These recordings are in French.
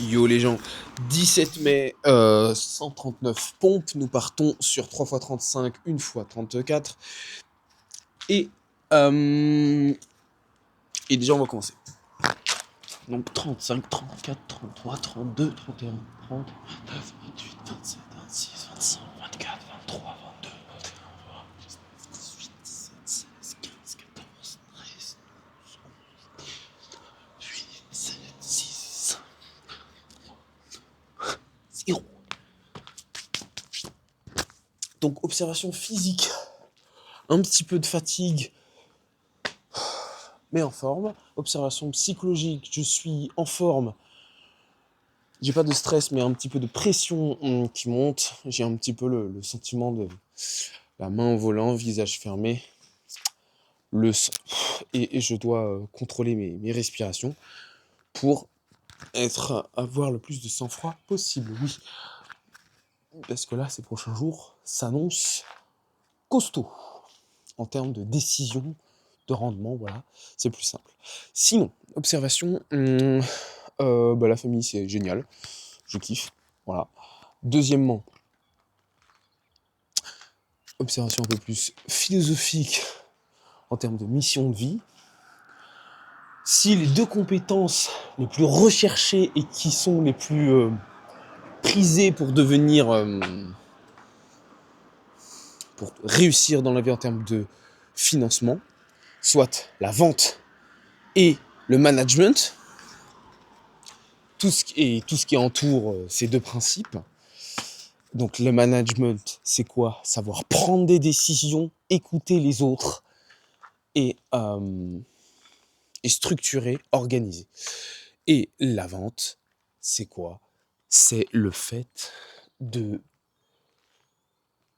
Yo les gens, 17 mai, 139 pompes, nous partons sur 3 x 35, 1 x 34. Et, euh, et déjà on va commencer. Donc 35, 34, 33, 32, 31, 30, 29, 28, 27, 26, 25, 24, 23, 22, 21, 18, 17, 16, 15, 14, 13, 8, 7, 6, 5, 0. Donc observation physique, un petit peu de fatigue, mais en forme. Observation psychologique, je suis en forme. J'ai pas de stress, mais un petit peu de pression qui monte. J'ai un petit peu le sentiment de la main au volant, visage fermé. Et je dois contrôler mes respirations pour avoir le plus de sang-froid possible. Oui, parce que là, ces prochains jours s'annoncent costauds en termes de décision, de rendement, voilà, c'est plus simple. Sinon, observation, la famille c'est génial, je kiffe, voilà. Deuxièmement, observation un peu plus philosophique en termes de mission de vie. Si les deux compétences les plus recherchées et qui sont les plus prisées pour pour réussir dans la vie en termes de financement, soit la vente et le management, tout ce qui entoure ces deux principes. Donc le management, c'est quoi? Savoir prendre des décisions, écouter les autres et structurer, organiser. Et la vente, c'est quoi? C'est le fait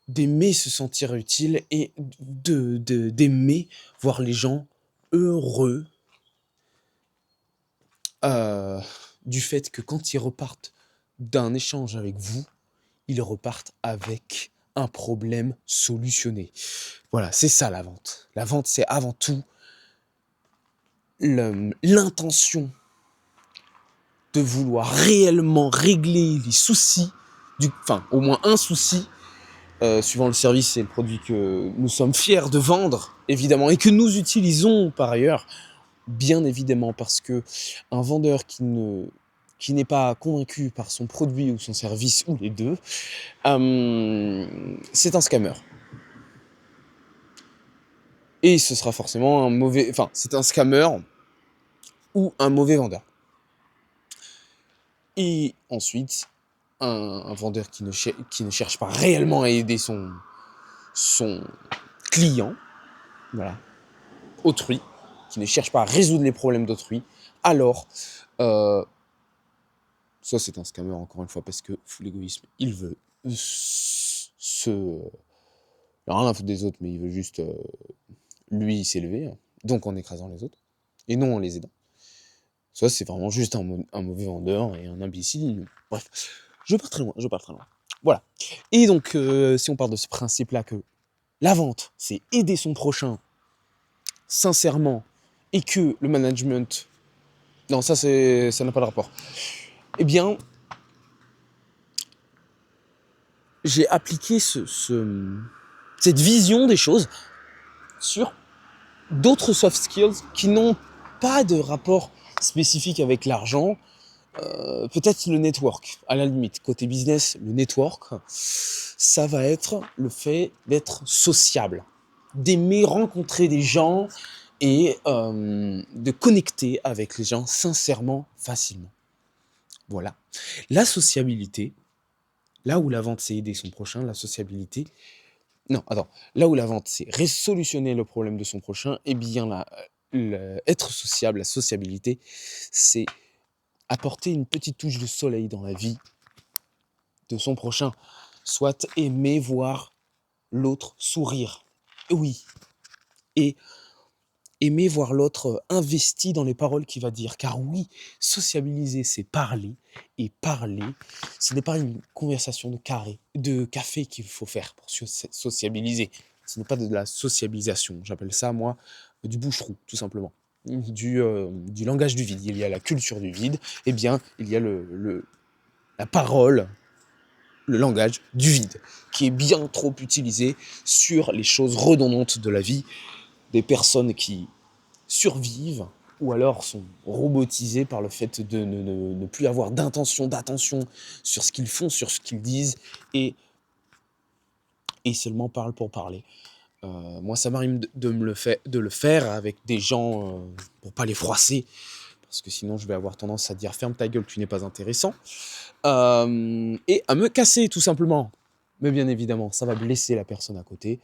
d'aimer se sentir utile et d'aimer voir les gens heureux du fait que quand ils repartent d'un échange avec vous, ils repartent avec un problème solutionné. Voilà, c'est ça la vente. La vente, c'est avant tout l'intention de vouloir réellement régler les soucis, enfin au moins un souci, suivant le service et le produit que nous sommes fiers de vendre, évidemment, et que nous utilisons par ailleurs, bien évidemment, parce que un vendeur qui n'est pas convaincu par son produit ou son service, ou les deux, c'est un scammer. Et ce sera forcément c'est un scammer ou un mauvais vendeur. Et ensuite, un vendeur qui ne cherche pas réellement à aider son client, voilà, autrui, qui ne cherche pas à résoudre les problèmes d'autrui, alors, ça c'est un scammer encore une fois, parce que full égoïsme, il veut alors rien à foutre des autres, mais il veut juste, lui, s'élever, donc en écrasant les autres, et non en les aidant. Ça, c'est vraiment juste un mauvais vendeur et un imbécile. Bref, je pars très loin. Voilà. Et donc, si on part de ce principe-là que la vente, c'est aider son prochain sincèrement, et que le management... Non, ça n'a pas de rapport. Eh bien, j'ai appliqué cette vision des choses sur d'autres soft skills qui n'ont pas de rapport spécifique avec l'argent. Peut-être le network, à la limite. Côté business, le network, ça va être le fait d'être sociable, d'aimer rencontrer des gens et de connecter avec les gens sincèrement, facilement. Voilà. La sociabilité, là où la vente c'est aider son prochain, la sociabilité... Non, attends. Là où la vente c'est résolutionner le problème de son prochain, eh bien être sociable, la sociabilité, c'est apporter une petite touche de soleil dans la vie de son prochain, soit aimer voir l'autre sourire. Oui. Et aimer voir l'autre investi dans les paroles qu'il va dire. Car oui, sociabiliser, c'est parler. Et parler, ce n'est pas une conversation de café qu'il faut faire pour sociabiliser. Ce n'est pas de la sociabilisation. J'appelle ça, moi, du boucherou, tout simplement. du langage du vide. Il y a la culture du vide, et bien il y a la parole, le langage du vide, qui est bien trop utilisé sur les choses redondantes de la vie, des personnes qui survivent ou alors sont robotisées par le fait de ne plus avoir d'attention sur ce qu'ils font, sur ce qu'ils disent, et seulement parlent pour parler. Moi, ça m'arrive de le faire avec des gens pour pas les froisser, parce que sinon je vais avoir tendance à dire ferme ta gueule, tu n'es pas intéressant, et à me casser tout simplement. Mais bien évidemment, ça va blesser la personne à côté,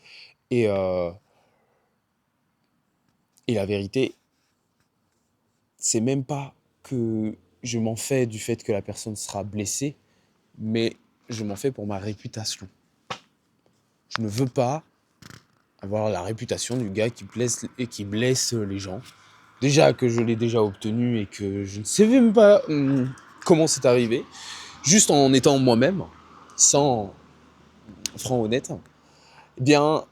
et la vérité, c'est même pas que je m'en fais du fait que la personne sera blessée, mais je m'en fais pour ma réputation. Je ne veux pas avoir la réputation du gars qui blesse les gens. Déjà que je l'ai déjà obtenu et que je ne sais même pas comment c'est arrivé, juste en étant moi-même, sans franc honnête, eh bien,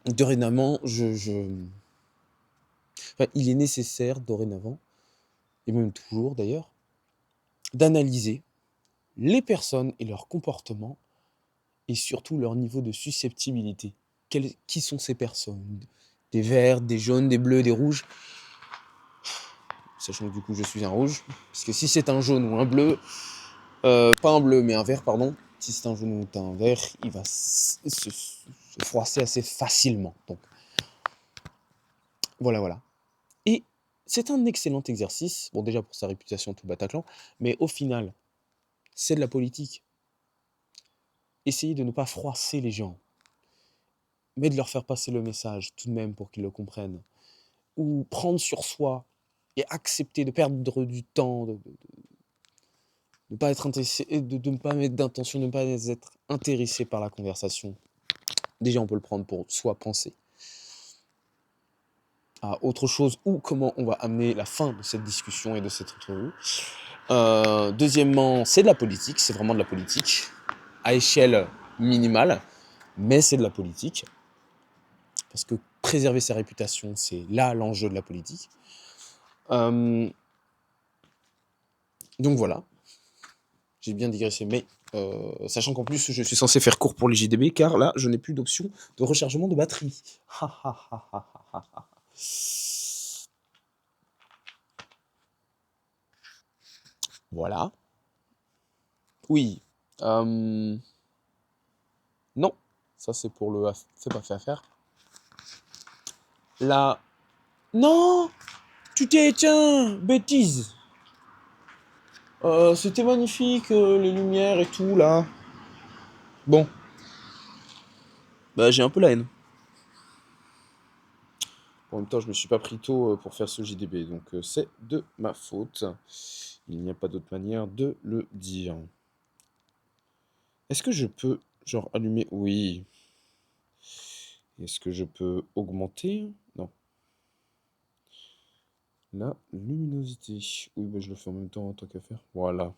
dorénavant, enfin, il est nécessaire dorénavant, et même toujours d'ailleurs, d'analyser les personnes et leur comportement, et surtout leur niveau de susceptibilité. Qui sont ces personnes? Des verts, des jaunes, des bleus, des rouges. Sachant que du coup je suis un rouge. Parce que si c'est un jaune ou un bleu, pas un bleu mais un vert, pardon. Si c'est un jaune ou un vert, il va se froisser assez facilement. Donc voilà. Et c'est un excellent exercice. Bon, déjà pour sa réputation tout Bataclan, mais au final, c'est de la politique. Essayez de ne pas froisser les gens, mais de leur faire passer le message tout de même pour qu'ils le comprennent. Ou prendre sur soi et accepter de perdre du temps, de ne pas être intéressé, de ne pas mettre d'intention, de ne pas être intéressé par la conversation. Déjà, on peut le prendre pour soi penser à autre chose ou comment on va amener la fin de cette discussion et de cette entrevue. Deuxièmement, c'est de la politique, c'est vraiment de la politique à échelle minimale, mais c'est de la politique parce que préserver sa réputation, c'est là l'enjeu de la politique. Donc voilà, j'ai bien digressé, mais sachant qu'en plus je suis censé faire court pour les JDB, car là je n'ai plus d'option de rechargement de batterie. Voilà. Oui. Non, ça c'est pour le... C'est pas fait à faire. Là... Non, tu t'es éteint, bêtise. C'était magnifique, les lumières et tout, là. Bon. Bah, j'ai un peu la haine. En même temps, je me suis pas pris tôt pour faire ce JDB, donc c'est de ma faute. Il n'y a pas d'autre manière de le dire. Est-ce que je peux, genre, allumer? Oui. Est-ce que je peux augmenter? Non. La luminosité. Oui, bah, je le fais en même temps, tant qu'à faire. Voilà.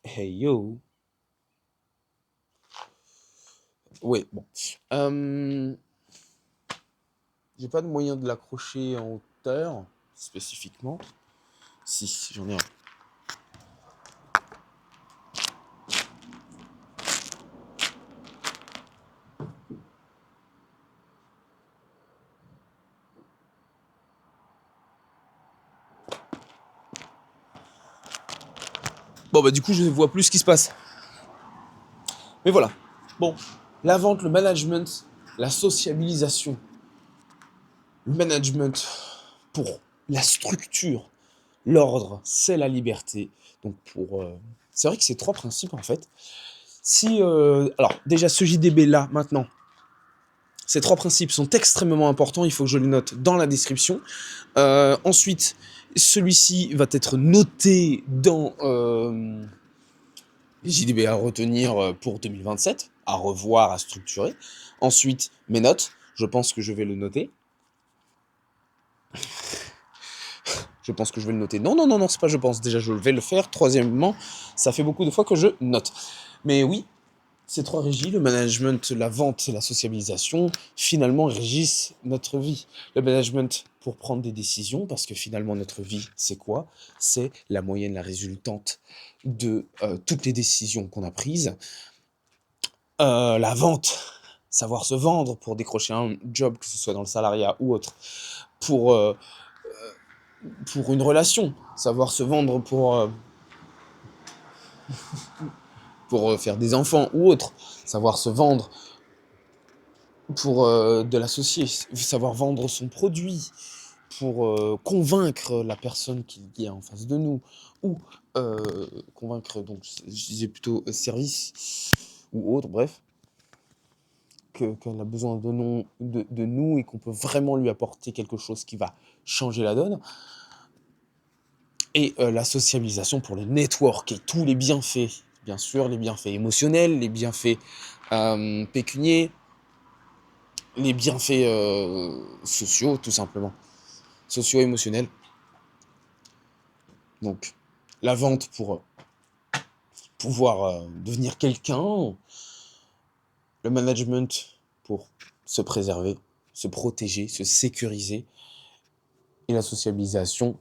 Hey yo. Oui, bon. J'ai pas de moyen de l'accrocher en hauteur, spécifiquement. Si, j'en ai un. Bon, bah, du coup, je ne vois plus ce qui se passe. Mais voilà. Bon, la vente, le management, la sociabilisation. Le management pour la structure, l'ordre, c'est la liberté. Donc, c'est vrai que ces trois principes, en fait, si... alors, déjà, ce JDB-là, maintenant, ces trois principes sont extrêmement importants, il faut que je les note dans la description. Ensuite, celui-ci va être noté dans JDB à retenir pour 2027, à revoir, à structurer. Ensuite, mes notes, je pense que je vais le noter. Je pense que je vais le noter. Non, c'est pas je pense. Déjà, je vais le faire. Troisièmement, ça fait beaucoup de fois que je note. Mais oui, ces trois régies, le management, la vente et la sociabilisation, finalement régissent notre vie. Le management pour prendre des décisions, parce que finalement notre vie, c'est quoi? C'est la moyenne, la résultante de toutes les décisions qu'on a prises. La vente, savoir se vendre pour décrocher un job, que ce soit dans le salariat ou autre, pour une relation, savoir se vendre pour faire des enfants ou autre, savoir se vendre pour de l'associer, savoir vendre son produit, pour convaincre la personne qui est en face de nous, ou convaincre, donc je disais plutôt service ou autre, bref, qu'elle a besoin de nous et qu'on peut vraiment lui apporter quelque chose qui va changer la donne. Et la sociabilisation pour le network et tous les bienfaits, bien sûr, les bienfaits émotionnels, les bienfaits pécuniaires, les bienfaits sociaux, tout simplement, socio-émotionnels. Donc, la vente pour pouvoir devenir quelqu'un, le management pour se préserver, se protéger, se sécuriser, et la sociabilisation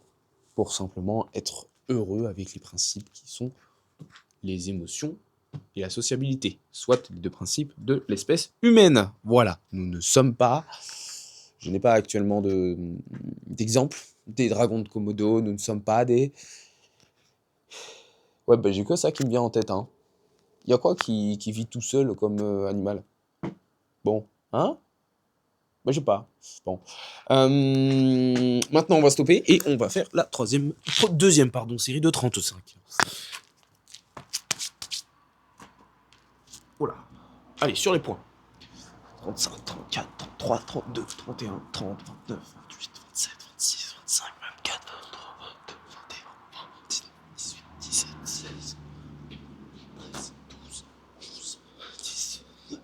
pour simplement être heureux avec les principes qui sont les émotions et la sociabilité, soit les deux principes de l'espèce humaine. Voilà, nous ne sommes pas, je n'ai pas actuellement d'exemple, des dragons de Komodo, nous ne sommes pas des... Ouais, bah j'ai que ça qui me vient en tête, hein. Il y a quoi qui vit tout seul comme animal? Bon, hein? Bah je sais pas. Bon. Maintenant on va stopper et on va faire la deuxième série de 35. Voilà. Allez, sur les points. 35, 34, 33, 32, 31, 30, 29, 28, 27, 26, 25, 24, 23, 22, 21, 20, 19, 18, 17, 16, 13, 12, 11, 10, 9,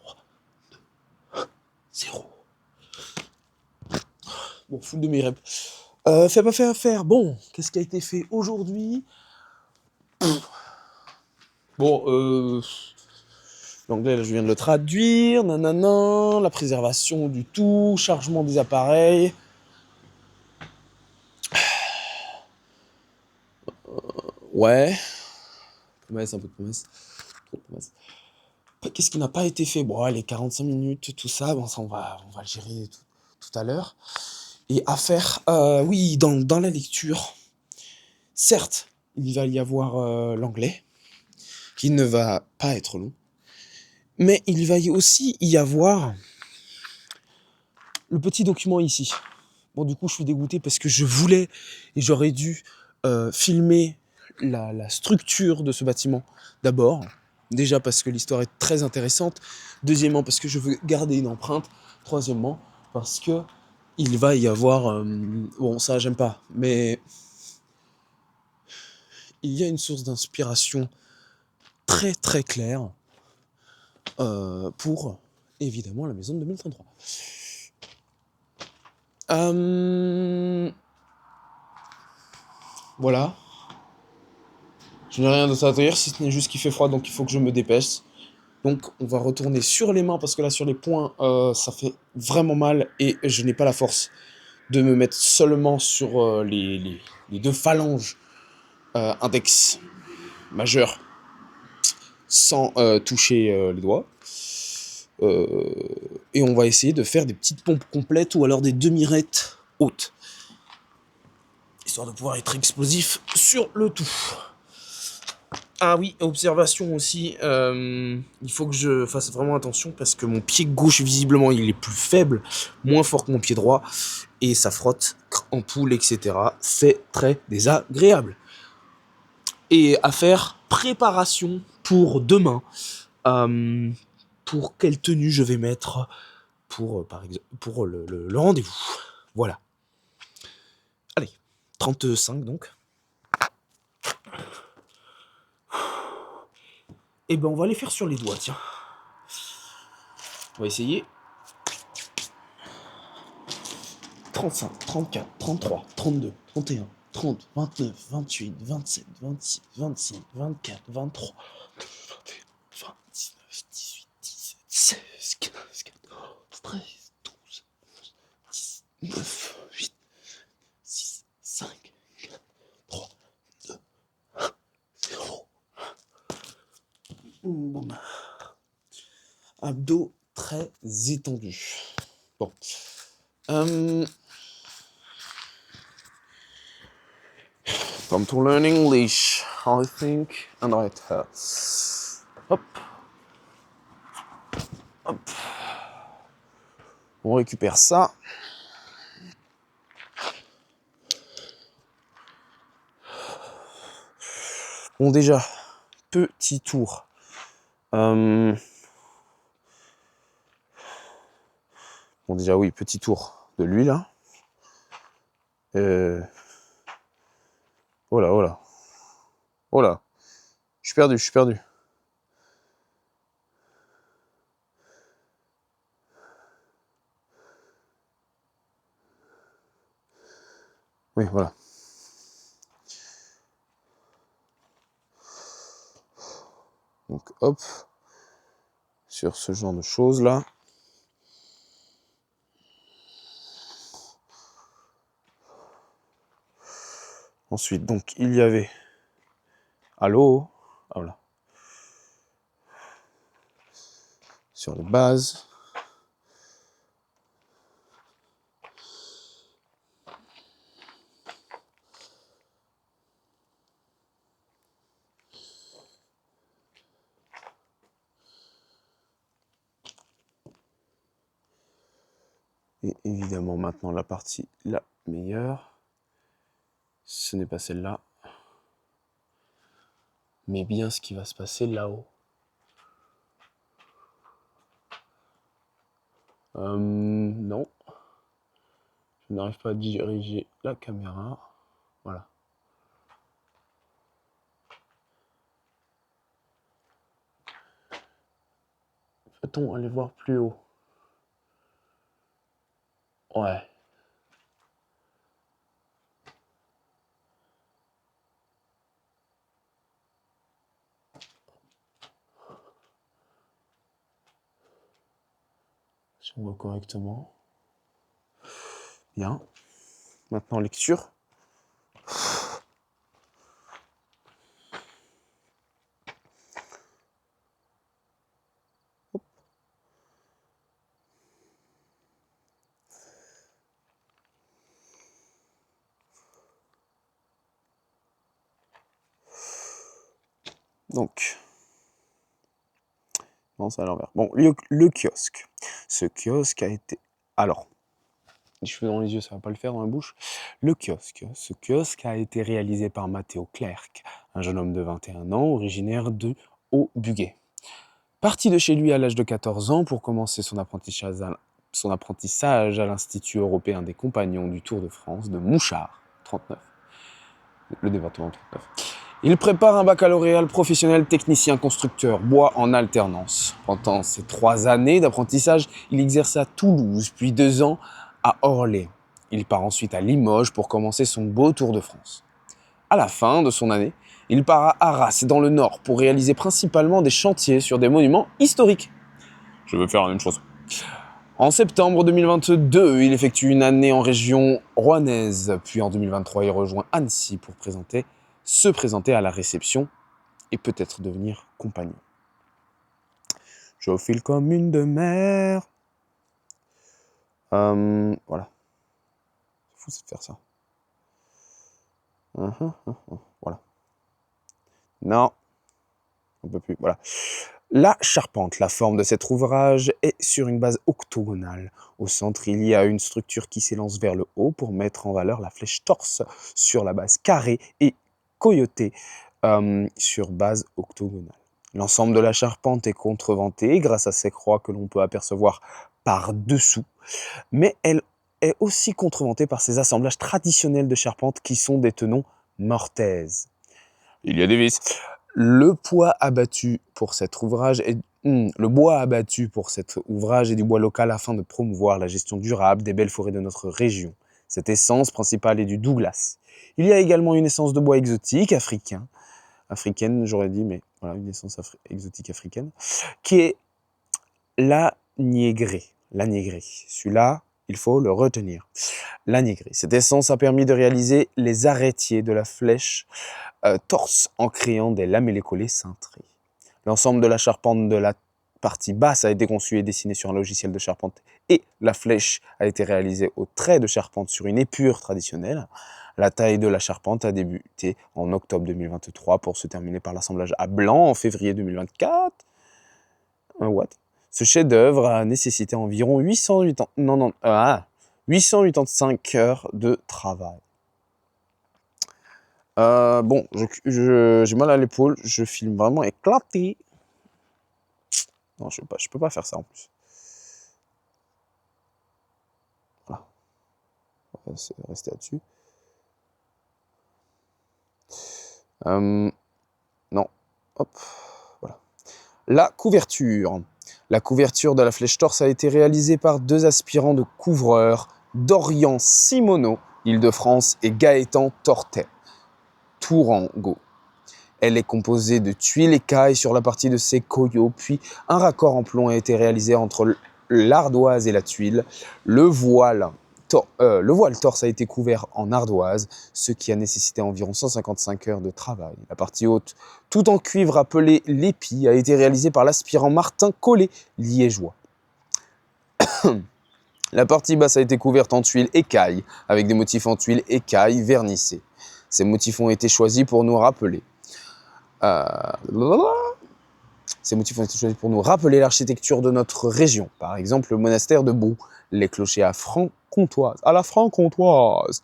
3, 2, 0. Bon, full de mes reps. Fait pas fait à faire. Bon, qu'est-ce qui a été fait aujourd'hui? Bon, l'anglais, là, je viens de le traduire. Nanana, la préservation du tout, chargement des appareils. Ouais. Promesse, un peu de promesse. Trop de promesse. Qu'est-ce qui n'a pas été fait? Bon, les 45 minutes, tout ça, bon, ça on va le gérer tout à l'heure. Et à faire, oui, dans la lecture, certes, il va y avoir l'anglais, qui ne va pas être long, mais il va aussi y avoir le petit document ici. Bon, du coup, je suis dégoûté parce que je voulais et j'aurais dû filmer la structure de ce bâtiment d'abord. Déjà parce que l'histoire est très intéressante. Deuxièmement, parce que je veux garder une empreinte. Troisièmement, parce que il va y avoir... bon, ça, j'aime pas. Mais il y a une source d'inspiration très, très claire pour, évidemment, la maison de 2033. Voilà. Je n'ai rien d'autre à dire, si ce n'est juste qu'il fait froid, donc il faut que je me dépêche. Donc on va retourner sur les mains, parce que là, sur les poings, ça fait vraiment mal, et je n'ai pas la force de me mettre seulement sur les deux phalanges index majeur, sans toucher les doigts. Et on va essayer de faire des petites pompes complètes, ou alors des demi-rettes hautes, histoire de pouvoir être explosif sur le tout. Ah oui, observation aussi, il faut que je fasse vraiment attention parce que mon pied gauche, visiblement, il est plus faible, moins fort que mon pied droit, et ça frotte, ampoule, etc. C'est très désagréable. Et à faire, préparation pour demain. Pour quelle tenue je vais mettre par exemple, pour le rendez-vous. Voilà. Allez, 35 donc. Et ben on va les faire sur les doigts, tiens. On va essayer. 35, 34, 33, 32, 31, 30, 29, 28, 27, 26, 25, 24, 23, 20, 19, 18, 17, 16, 15, 14, 13, 12, 11, 10, 9, 8, 6, 5, 4, 3, 2, 0. Boum. Abdos très étendus. Bon. Time to learn English, I think, and it hurts. Hop. Hop. On récupère ça. Bon, déjà, petit tour. Bon, déjà, oui, petit tour de l'huile. Hein. Oh là, oh là. Oh là. Je suis perdu, je suis perdu. Oui, voilà. Donc, hop. Sur ce genre de choses-là. Ensuite, donc, il y avait... Allô? Ah, voilà. Sur les bases. Et évidemment, maintenant, la partie la meilleure. Ce n'est pas celle-là. Mais bien ce qui va se passer là-haut. Non. Je n'arrive pas à diriger la caméra. Voilà. Peut-on aller voir plus haut? Ouais. Si on voit correctement. Bien. Maintenant, lecture. Hop. Donc, non, c'est à l'envers. Bon, le kiosque. Ce kiosque a été... Alors, les cheveux dans les yeux, ça va pas le faire dans la bouche. Le kiosque. Ce kiosque a été réalisé par Matteo Clerc, un jeune homme de 21 ans, originaire de Haut-Buguet. Parti de chez lui à l'âge de 14 ans pour commencer son apprentissage à l'Institut européen des compagnons du Tour de France de Mouchard, 39. Le département 39. Il prépare un baccalauréat professionnel technicien constructeur bois en alternance. Pendant ces 3 années d'apprentissage, il exerce à Toulouse, puis 2 ans à Orléans. Il part ensuite à Limoges pour commencer son beau Tour de France. À la fin de son année, il part à Arras, dans le Nord, pour réaliser principalement des chantiers sur des monuments historiques. Je veux faire la même chose. En septembre 2022, il effectue une année en région rouennaise, puis en 2023, il rejoint Annecy pour se présenter à la réception et peut-être devenir compagnon. Je file comme une de mer. Voilà. C'est fou de faire ça. Voilà. Non. On peut plus. Voilà. La charpente, la forme de cet ouvrage est sur une base octogonale. Au centre, il y a une structure qui s'élance vers le haut pour mettre en valeur la flèche torse sur la base carrée et coyotée sur base octogonale. L'ensemble de la charpente est contreventé grâce à ces croix que l'on peut apercevoir par-dessous, mais elle est aussi contreventée par ces assemblages traditionnels de charpente qui sont des tenons mortaises. Il y a des vis. Le bois abattu pour cet ouvrage est du bois local afin de promouvoir la gestion durable des belles forêts de notre région. Cette essence principale est du Douglas. Il y a également une essence de bois exotique, africaine j'aurais dit, mais voilà, une essence exotique africaine, qui est l'agnaigré. Celui-là, il faut le retenir. L'agnaigré. Cette essence a permis de réaliser les arrêtiers de la flèche torse en créant des lamellés-collés cintrés. L'ensemble de la charpente de la partie basse a été conçu et dessiné sur un logiciel de charpente et la flèche a été réalisée au trait de charpente sur une épure traditionnelle. La taille de la charpente a débuté en octobre 2023 pour se terminer par l'assemblage à blanc en février 2024. Ce chef-d'œuvre a nécessité environ 885 heures de travail. Bon, j'ai mal à l'épaule, je filme vraiment éclaté. Non, je peux pas faire ça en plus. Voilà. On va rester là-dessus. Non. Hop. Voilà. La couverture. La couverture de la flèche torse a été réalisée par 2 aspirants de couvreurs, Dorian Simoneau, Île-de-France, et Gaëtan Tortet, Tourangeau. Elle est composée de tuiles écailles sur la partie de ses coyots, puis un raccord en plomb a été réalisé entre l'ardoise et la tuile. Le voile torse a été couvert en ardoise, ce qui a nécessité environ 155 heures de travail. La partie haute, tout en cuivre appelée l'épi, a été réalisée par l'aspirant Martin Collet, liégeois. La partie basse a été couverte en tuiles écailles, avec des motifs en tuiles écailles vernissées. Ces motifs ont été choisis pour nous rappeler l'architecture de notre région. Par exemple, le monastère de Brou, les clochers à la franc-comtoise.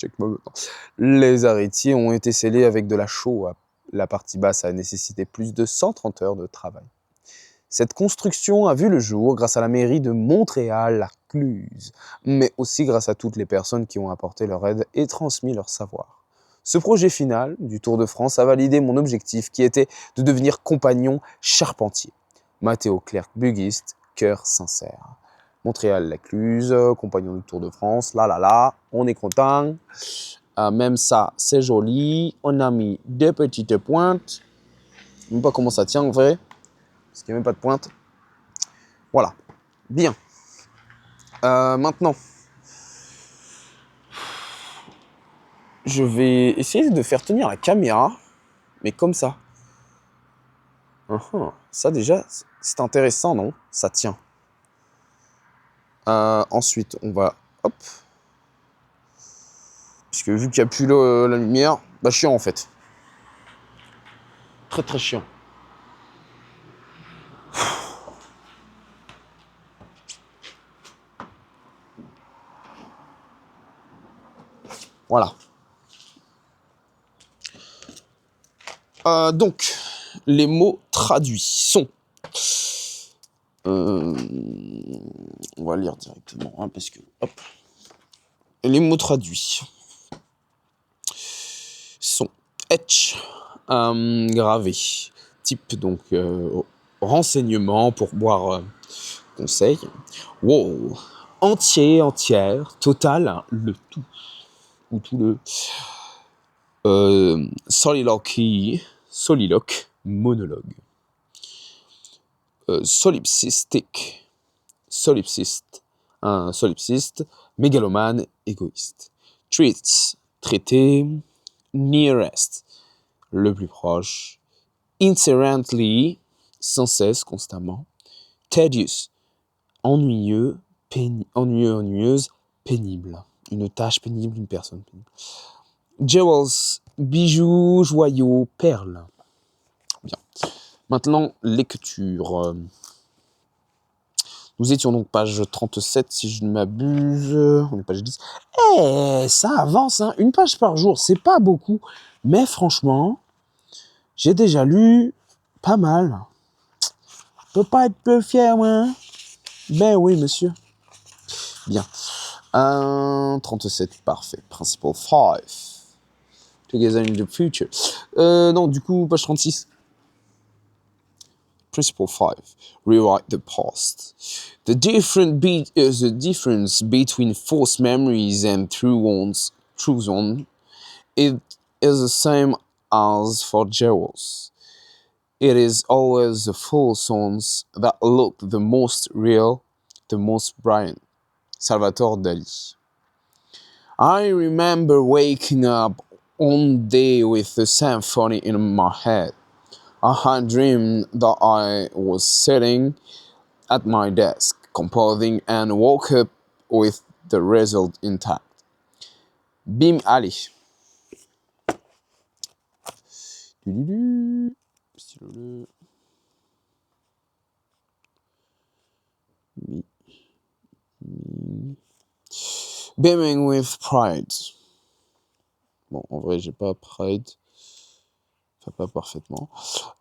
Les arrêtiers ont été scellés avec de la chaux. La partie basse a nécessité plus de 130 heures de travail. Cette construction a vu le jour grâce à la mairie de Montréal-la-Cluse, mais aussi grâce à toutes les personnes qui ont apporté leur aide et transmis leur savoir. Ce projet final du Tour de France a validé mon objectif qui était de devenir compagnon charpentier. Mathéo Clerc Bugiste, cœur sincère. Montréal-la-Cluse, compagnon du Tour de France, on est content. Même ça, c'est joli. On a mis 2 petites pointes. Je ne sais même pas comment ça tient en vrai, parce qu'il n'y a même pas de pointe. Voilà, bien. Maintenant, je vais essayer de faire tenir la caméra, mais comme ça. Ça déjà, c'est intéressant, non? Ça tient. Ensuite, on va... Hop. Puisque vu qu'il n'y a plus la lumière, bah chiant en fait. Très très chiant. Voilà. Donc, les mots traduits sont... on va lire directement, hein, parce que... Hop. Les mots traduits sont etch, gravé, type donc renseignement, pour boire conseil, wow, entier, entière, total, le tout, ou tout le, soliloquy, soliloque, monologue, solipsistique, solipsiste, un solipsiste, mégalomane, égoïste, treats, traité, nearest, le plus proche, inherently, sans cesse, constamment, tedious, ennuyeux, ennuyeuse, pénible, une tâche pénible, une personne pénible. Jewels, bijoux, joyaux, perles. Bien. Maintenant, lecture. Nous étions donc page 37, si je ne m'abuse. On est page 10. Ça avance, hein. Une page par jour, c'est pas beaucoup. Mais franchement, j'ai déjà lu pas mal. Je peux pas être peu fier, moi. Ben oui, monsieur. Bien. 37, parfait. Principle 5. Together in the future. Non, du coup, page 36. Principle 5. Rewrite the past. The difference between false memories and true ones, it is the same as for jewels. It is always the false ones that look the most real, the most brilliant. Salvatore Dali. I remember waking up one day with the symphony in my head. I had dreamed that I was sitting at my desk composing and woke up with the result intact. Bim Ali. Beaming with pride. Bon, en vrai, j'ai pas pride. Enfin, pas parfaitement.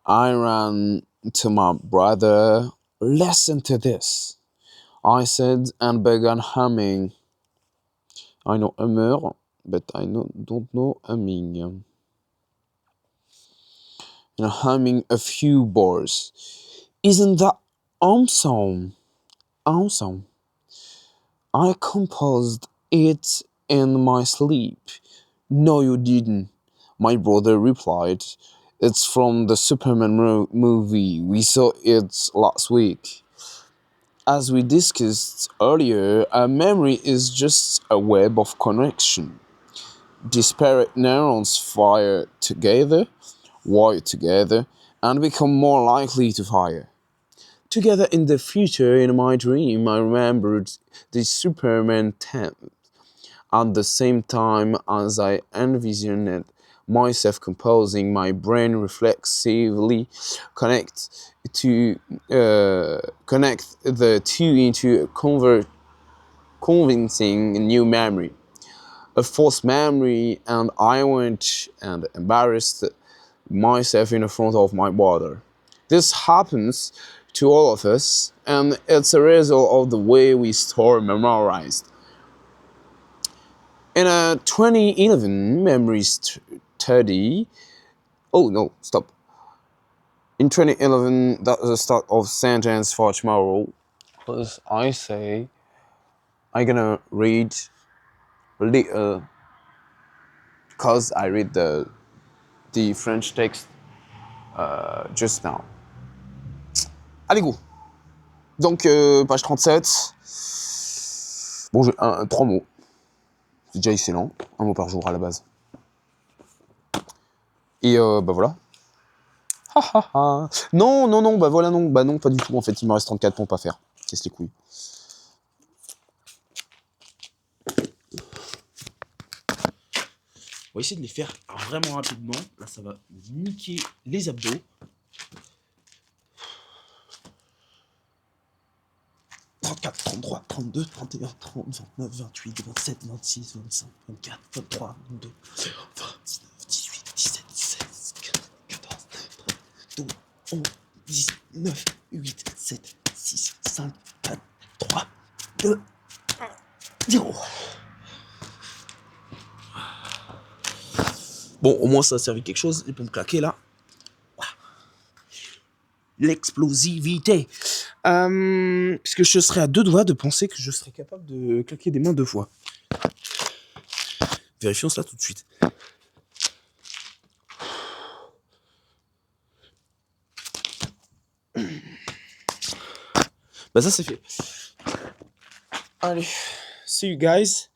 I ran to my brother. Listen to this, I said, and began humming. I know hummer, but don't know humming. And humming a few bars. Isn't that awesome? Awesome. I composed it in my sleep. No, you didn't, my brother replied. It's from the Superman movie. We saw it last week. As we discussed earlier, a memory is just a web of connection. Disparate neurons wire together, and become more likely to fire. Together in the future, in my dream, I remembered the Superman theme. At the same time as I envisioned myself composing, my brain reflexively connect the two into a convincing new memory, a false memory, and I went and embarrassed myself in front of my brother. This happens to all of us, and it's a result of the way we store memorized. In a 2011 memory study, oh no, stop. In 2011, that's the start of sentence for tomorrow. Because I say, I'm gonna read little, because I read the French text just now. Allez, go. Donc, page 37. Bon, j'ai 3 mots. C'est déjà excellent. 1 mot par jour à la base. Et bah voilà. Non, bah voilà, non, bah non, pas du tout. En fait, il me reste 34 pompes à faire. Casse les couilles. On va essayer de les faire vraiment rapidement. Là, ça va niquer les abdos. « 34, 33, 32, 31, 30, 29, 28, 27, 26, 25, 24, 23, 22, 29, 18, 17, 16, 14, 12, 11, 10, 9, 8, 7, 6, 5, 4, 3, 2, 0. Bon, au moins ça a servi quelque chose, les pompes claquées là. L'explosivité. Puisque je serais à 2 doigts de penser que je serais capable de claquer des mains 2 fois. Vérifions cela tout de suite. Bah ça c'est fait. Allez, see you guys.